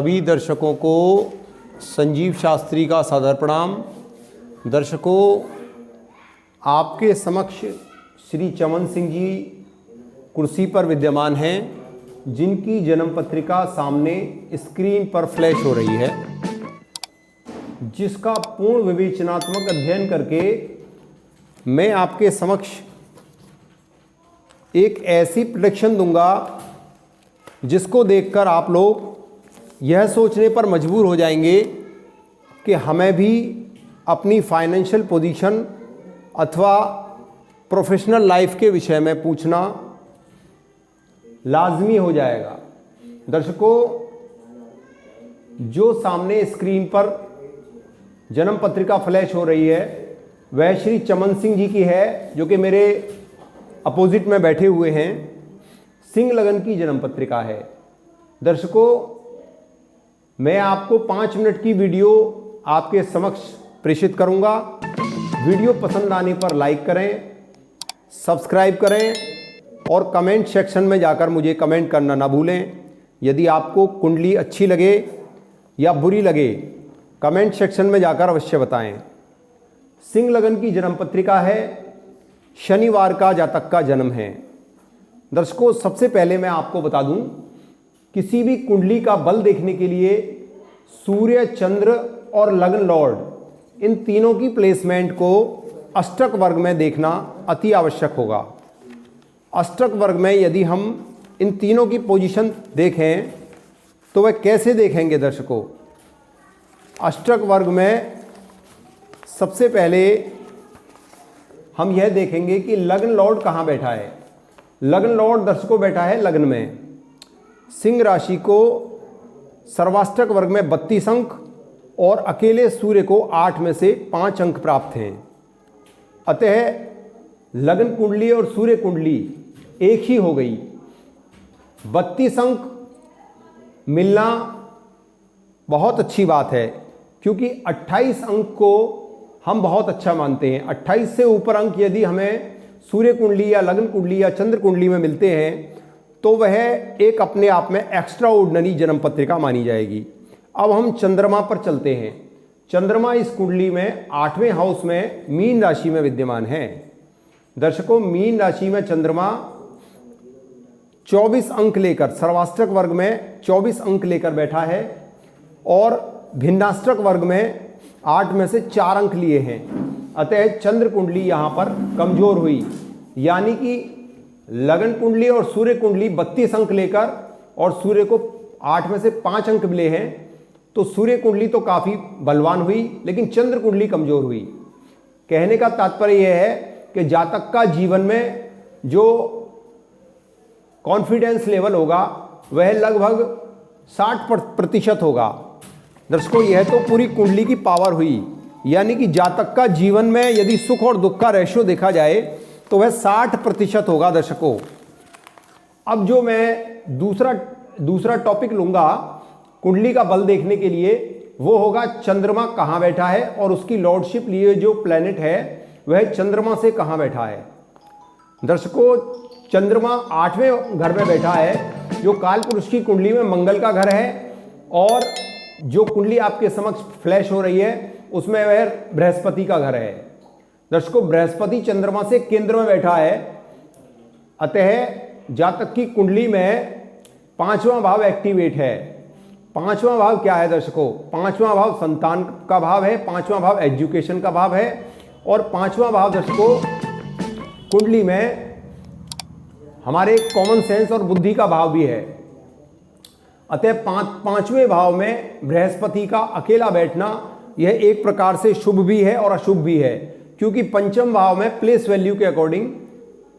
सभी दर्शकों को संजीव शास्त्री का सादर प्रणाम। दर्शकों, आपके समक्ष श्री चमन सिंह जी कुर्सी पर विद्यमान हैं, जिनकी जन्म पत्रिका सामने स्क्रीन पर फ्लैश हो रही है, जिसका पूर्ण विवेचनात्मक अध्ययन करके मैं आपके समक्ष एक ऐसी प्रेडिक्शन दूंगा जिसको देखकर आप लोग यह सोचने पर मजबूर हो जाएंगे कि हमें भी अपनी फाइनेंशियल पोजीशन अथवा प्रोफेशनल लाइफ के विषय में पूछना लाजमी हो जाएगा। दर्शकों, जो सामने स्क्रीन पर जन्म पत्रिका फ्लैश हो रही है वह श्री चमन सिंह जी की है, जो कि मेरे अपोजिट में बैठे हुए हैं। सिंह लगन की जन्म पत्रिका है। दर्शकों, मैं आपको 5 मिनट की वीडियो आपके समक्ष प्रेषित करूंगा। वीडियो पसंद आने पर लाइक करें, सब्सक्राइब करें और कमेंट सेक्शन में जाकर मुझे कमेंट करना ना भूलें। यदि आपको कुंडली अच्छी लगे या बुरी लगे, कमेंट सेक्शन में जाकर अवश्य बताएं। सिंह लगन की जन्म पत्रिका है, शनिवार का जातक का जन्म है। दर्शकों, सबसे पहले मैं आपको बता दूं, किसी भी कुंडली का बल देखने के लिए सूर्य, चंद्र और लग्न लॉर्ड इन तीनों की प्लेसमेंट को अष्टक वर्ग में देखना अति आवश्यक होगा। अष्टक वर्ग में यदि हम इन तीनों की पोजीशन देखें तो वह कैसे देखेंगे? दर्शकों, अष्टक वर्ग में सबसे पहले हम यह देखेंगे कि लग्न लॉर्ड कहाँ बैठा है। लग्न लॉर्ड दर्शकों बैठा है लग्न में। सिंह राशि को सर्वाष्टक वर्ग में 32 अंक और अकेले सूर्य को 8 में से 5 अंक प्राप्त हैं। अतः लग्न कुंडली और सूर्य कुंडली एक ही हो गई। 32 अंक मिलना बहुत अच्छी बात है, क्योंकि 28 अंक को हम बहुत अच्छा मानते हैं। 28 से ऊपर अंक यदि हमें सूर्य कुंडली या लग्न कुंडली या चंद्र कुंडली में मिलते हैं तो वह एक अपने आप में एक्स्ट्रा ऑर्डिनरी जन्म पत्रिका मानी जाएगी। अब हम चंद्रमा पर चलते हैं। चंद्रमा इस कुंडली में 8वें हाउस में मीन राशि में विद्यमान है। दर्शकों, मीन राशि में चंद्रमा 24 अंक लेकर सर्वाष्टक वर्ग में 24 अंक लेकर बैठा है और भिन्नाष्टक वर्ग में 8 में से 4 अंक लिए हैं। अतः चंद्र कुंडली यहाँ पर कमजोर हुई, यानी कि लगन कुंडली और सूर्य कुंडली 32 अंक लेकर और सूर्य को 8 में से 5 अंक मिले हैं, तो सूर्य कुंडली तो काफ़ी बलवान हुई, लेकिन चंद्र कुंडली कमजोर हुई। कहने का तात्पर्य यह है कि जातक का जीवन में जो कॉन्फिडेंस लेवल होगा वह लगभग 60% होगा। दर्शकों, यह तो पूरी कुंडली की पावर हुई, यानी कि जातक का जीवन में यदि सुख और दुख का रेशियो देखा जाए तो वह 60% होगा। दर्शकों, अब जो मैं दूसरा टॉपिक लूंगा कुंडली का बल देखने के लिए, वो होगा चंद्रमा कहाँ बैठा है और उसकी लॉर्डशिप लिए जो प्लैनेट है वह चंद्रमा से कहाँ बैठा है। दर्शकों, चंद्रमा 8वें घर में बैठा है, जो काल पुरुष की कुंडली में मंगल का घर है, और जो कुंडली आपके समक्ष फ्लैश हो रही है उसमें वह बृहस्पति का घर है। दर्शकों, बृहस्पति चंद्रमा से केंद्र में बैठा है। अतः जातक की कुंडली में 5वां भाव एक्टिवेट है। 5वां भाव क्या है? दर्शकों, 5वां भाव संतान का भाव है, 5वां भाव एजुकेशन का भाव है, और 5वां भाव दर्शकों कुंडली में हमारे कॉमन सेंस और बुद्धि का भाव भी है। अतः 5वें भाव में बृहस्पति का अकेला बैठना यह एक प्रकार से शुभ भी है और अशुभ भी है, क्योंकि 5वें भाव में प्लेस वैल्यू के अकॉर्डिंग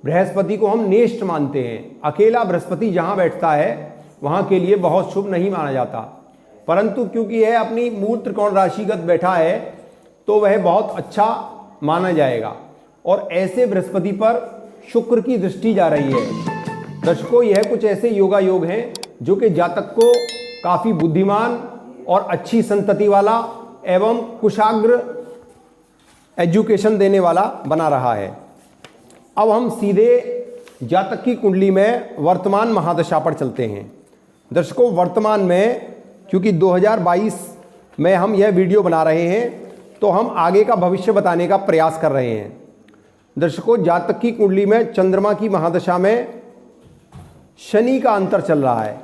बृहस्पति को हम नेष्ट मानते हैं। अकेला बृहस्पति जहां बैठता है वहां के लिए बहुत शुभ नहीं माना जाता, परंतु क्योंकि यह अपनी मूल त्रिकोण राशिगत बैठा है तो वह बहुत अच्छा माना जाएगा। और ऐसे बृहस्पति पर शुक्र की दृष्टि जा रही है। दर्शकों, यह कुछ ऐसे योगा योग हैं जो कि जातक को काफ़ी बुद्धिमान और अच्छी संतति वाला एवं कुशाग्र एजुकेशन देने वाला बना रहा है। अब हम सीधे जातक की कुंडली में वर्तमान महादशा पर चलते हैं। दर्शकों, वर्तमान में क्योंकि 2022 में हम यह वीडियो बना रहे हैं तो हम आगे का भविष्य बताने का प्रयास कर रहे हैं। दर्शकों, जातक की कुंडली में चंद्रमा की महादशा में शनि का अंतर चल रहा है।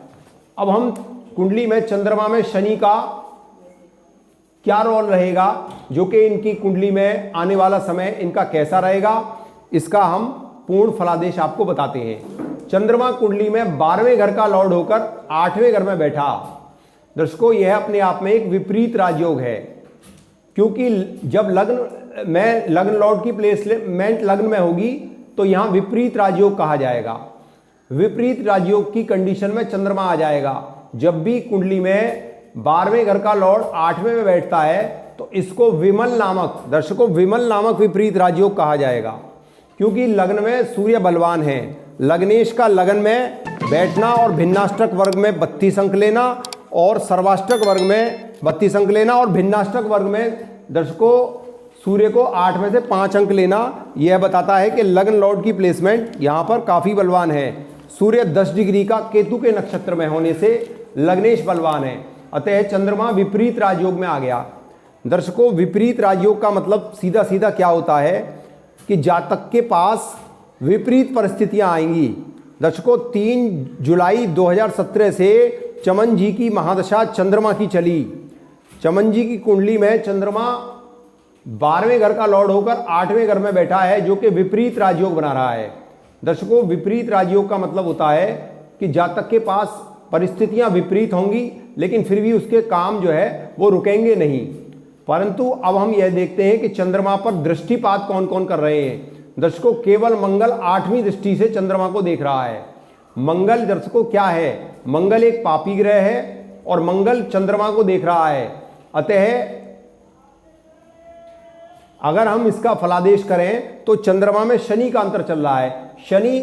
अब हम कुंडली में चंद्रमा में शनि का क्या रोल रहेगा, जो कि इनकी कुंडली में आने वाला समय इनका कैसा रहेगा, इसका हम पूर्ण फलादेश आपको बताते हैं। चंद्रमा कुंडली में 12वें घर का लॉर्ड होकर 8वें घर में बैठा। दर्शकों, यह अपने आप में एक विपरीत राजयोग है, क्योंकि जब लग्न लॉर्ड की प्लेसमेंट लग्न में होगी तो यहां विपरीत राजयोग कहा जाएगा। विपरीत राजयोग की कंडीशन में चंद्रमा आ जाएगा। जब भी कुंडली में 12वें घर का लॉर्ड 8वें में बैठता है तो इसको विमल नामक, दर्शकों, विमल नामक विपरीत राजयोग कहा जाएगा, क्योंकि लग्न में सूर्य बलवान है। लग्नेश का लग्न में बैठना और भिन्नाष्टक वर्ग में 32 अंक लेना और सर्वाष्टक वर्ग में 32 अंक लेना और भिन्नाष्टक वर्ग में दर्शकों सूर्य को 8 में से 5 अंक लेना, यह बताता है कि लग्न लॉर्ड की प्लेसमेंट यहाँ पर काफ़ी बलवान है। सूर्य 10 डिग्री का केतु के नक्षत्र में होने से लग्नेश बलवान है, अतः चंद्रमा विपरीत राजयोग में आ गया। दर्शकों, विपरीत राजयोग का मतलब सीधा सीधा क्या होता है कि जातक के पास विपरीत परिस्थितियां आएंगी। दर्शकों, 3 जुलाई 2017 से चमन जी की महादशा चंद्रमा की चली। चमन जी की कुंडली में चंद्रमा 12वें घर का लॉर्ड होकर 8वें घर में बैठा है, जो कि विपरीत राजयोग बना रहा है। दर्शकों, विपरीत राजयोग का मतलब होता है कि जातक के पास परिस्थितियां विपरीत होंगी, लेकिन फिर भी उसके काम जो है वो रुकेंगे नहीं। परंतु अब हम यह देखते हैं कि चंद्रमा पर दृष्टिपात कौन कौन कर रहे हैं। दर्शकों, केवल मंगल 8वीं दृष्टि से चंद्रमा को देख रहा है। मंगल दर्शकों क्या है? मंगल एक पापी ग्रह है और मंगल चंद्रमा को देख रहा है। अतः अगर हम इसका फलादेश करें तो चंद्रमा में शनि का अंतर चल रहा है। शनि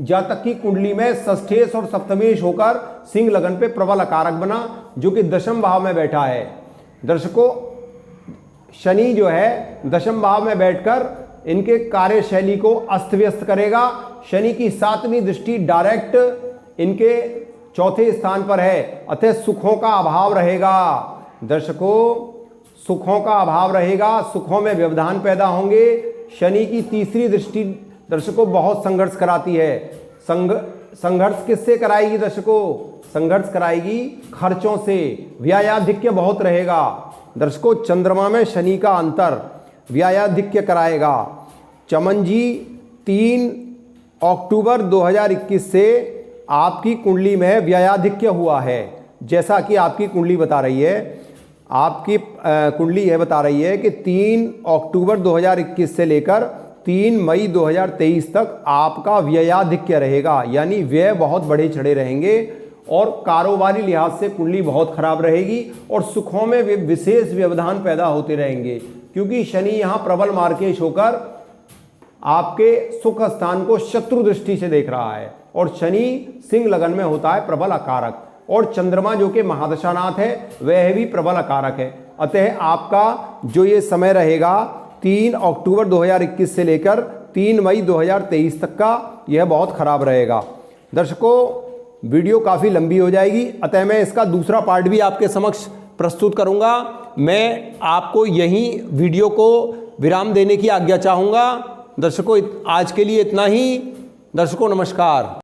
जातक की कुंडली में षष्ठेश और सप्तमेश होकर सिंह लगन पे प्रबल अकारक बना, जो कि दशम भाव में बैठा है। दर्शकों, शनि जो है दशम भाव में बैठकर इनके कार्यशैली को अस्त व्यस्त करेगा। शनि की 7वीं दृष्टि डायरेक्ट इनके चौथे स्थान पर है, अतः सुखों का अभाव रहेगा। दर्शकों, सुखों का अभाव रहेगा, सुखों में व्यवधान पैदा होंगे। शनि की 3री दृष्टि दर्शकों बहुत संघर्ष कराती है। संघर्ष किससे कराएगी? दर्शकों, संघर्ष कराएगी खर्चों से, व्ययाधिक्य बहुत रहेगा। दर्शकों, चंद्रमा में शनि का अंतर व्ययाधिक्य कराएगा। चमन जी 3 अक्टूबर 2021 से आपकी कुंडली में व्ययाधिक्य हुआ है। जैसा कि आपकी कुंडली बता रही है, आपकी कुंडली यह बता रही है कि 3 अक्टूबर 2021 से लेकर 3 मई 2023 तक आपका व्ययाधिक्य रहेगा, यानी व्यय बहुत बढ़े चढ़े रहेंगे और कारोबारी लिहाज से कुंडली बहुत खराब रहेगी और सुखों में विशेष व्यवधान पैदा होते रहेंगे, क्योंकि शनि यहाँ प्रबल मार्केश होकर आपके सुख स्थान को शत्रु दृष्टि से देख रहा है और शनि सिंह लगन में होता है प्रबल अकारक, और चंद्रमा जो कि महादशानाथ है वह भी प्रबल अकारक है। अतः आपका जो ये समय रहेगा 3 अक्टूबर 2021 से लेकर 3 मई 2023 तक का, यह बहुत खराब रहेगा। दर्शकों, वीडियो काफ़ी लंबी हो जाएगी, अतः मैं इसका दूसरा पार्ट भी आपके समक्ष प्रस्तुत करूंगा। मैं आपको यहीं वीडियो को विराम देने की आज्ञा चाहूँगा। दर्शकों, आज के लिए इतना ही। दर्शकों, नमस्कार।